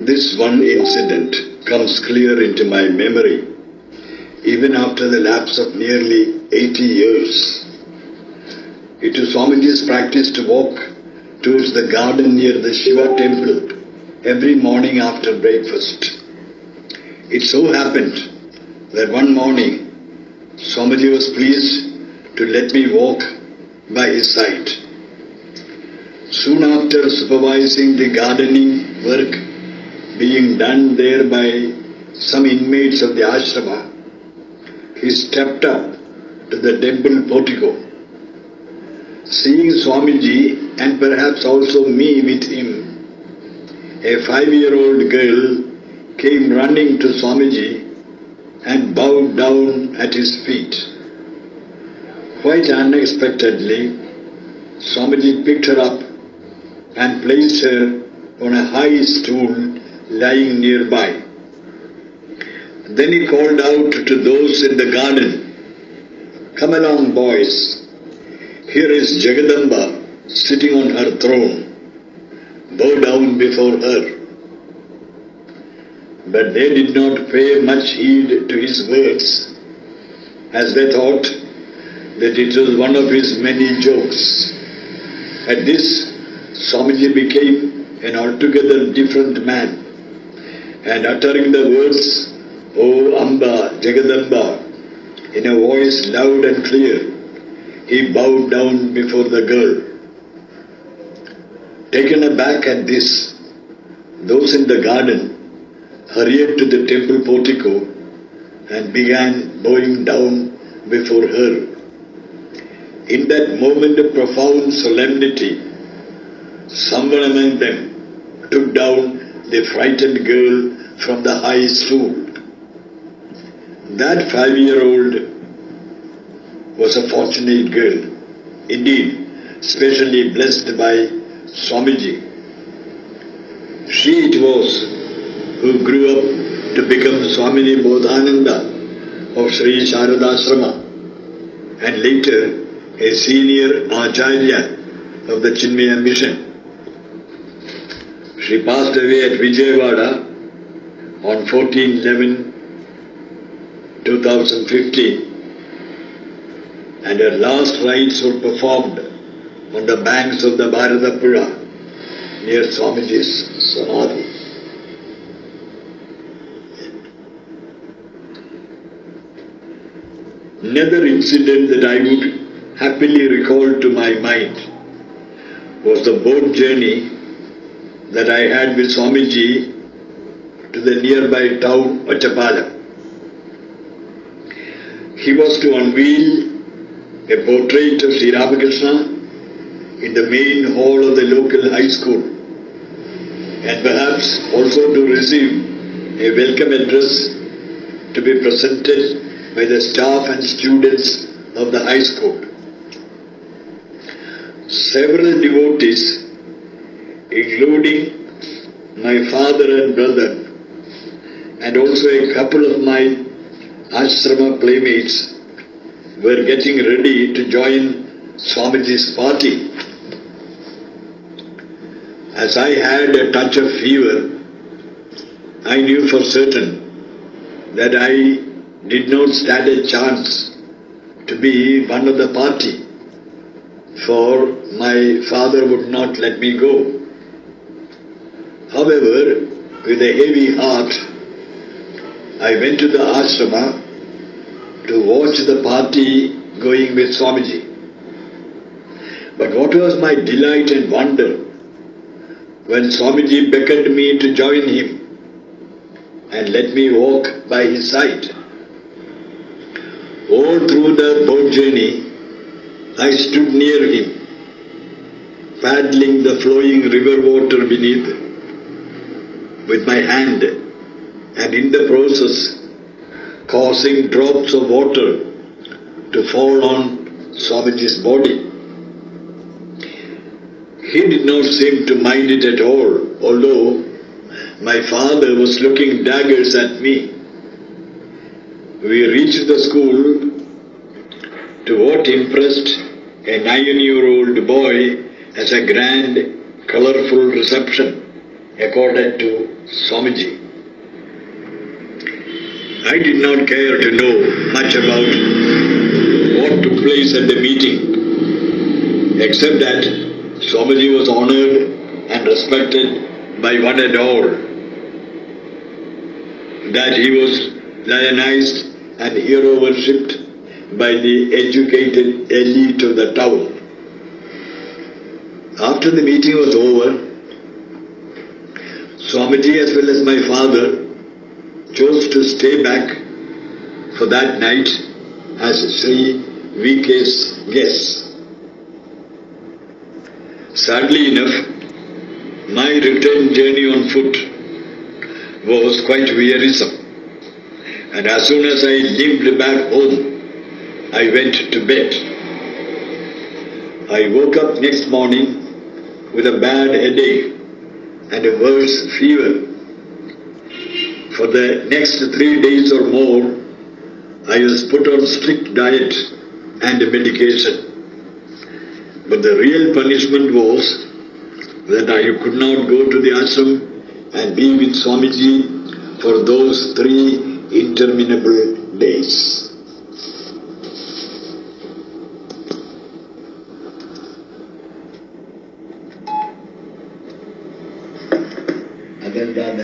This one incident comes clear into my memory, even after the lapse of nearly 80 years. It was Swamiji's practice to walk towards the garden near the Shiva temple every morning after breakfast. It so happened that one morning Swamiji was pleased to let me walk by his side. Soon after supervising the gardening work being done there by some inmates of the ashrama, he stepped up to the temple portico. Seeing Swamiji and perhaps also me with him, a 5-year-old girl came running to Swamiji and bowed down at his feet. Quite unexpectedly, Swamiji picked her up and placed her on a high stool lying nearby. Then he called out to those in the garden, "Come along, boys. Here is Jagadamba sitting on her throne. Bow down before her." But they did not pay much heed to his words, as they thought that it was one of his many jokes. At this, Swamiji became an altogether different man, and uttering the words, "O Amba, Jagadamba," in a voice loud and clear, he bowed down before the girl. Taken aback at this, those in the garden hurried to the temple portico and began bowing down before her. In that moment of profound solemnity, someone among them took down the frightened girl from the high stool. That 5-year-old was a fortunate girl, indeed, specially blessed by Swamiji. She it was who grew up to become Swami Bodhananda of Sri Sharadashrama and later a senior Acharya of the Chinmaya mission. She passed away at Vijayawada on 14/11/2015, and her last rites were performed on the banks of the Bharatapuzha near Swamiji's Samadhi. Another incident that I would happily recall to my mind was the boat journey that I had with Swamiji to the nearby town Vachapada. He was to unveil a portrait of Sri Ramakrishna in the main hall of the local high school, and perhaps also to receive a welcome address to be presented by the staff and students of the high school. Several devotees, including my father and brother, and also a couple of my ashrama playmates, were getting ready to join Swamiji's party. As I had a touch of fever, I knew for certain that I did not stand a chance to be one of the party, for my father would not let me go. However, with a heavy heart, I went to the ashrama to watch the party going with Swamiji. But what was my delight and wonder when Swamiji beckoned me to join him and let me walk by his side. All through the boat journey, I stood near him, paddling the flowing river water beneath with my hand, and in the process causing drops of water to fall on Swamiji's body. He did not seem to mind it at all, although my father was looking daggers at me. We reached the school, to what impressed a 9-year-old boy as a grand, colourful reception accorded to Swamiji. I did not care to know much about what took place at the meeting, except that Swamiji was honored and respected by one and all, that he was lionized and hero worshipped by the educated elite of the town. After the meeting was over, Swamiji as well as my father chose to stay back for that night as Sri VK's guests. Sadly enough, my return journey on foot was quite wearisome, and as soon as I limped back home, I went to bed. I woke up next morning with a bad headache and a worse fever. For the next 3 days or more, I was put on strict diet and medication. But the real punishment was that I could not go to the ashram and be with Swamiji for those 3 interminable days. Other than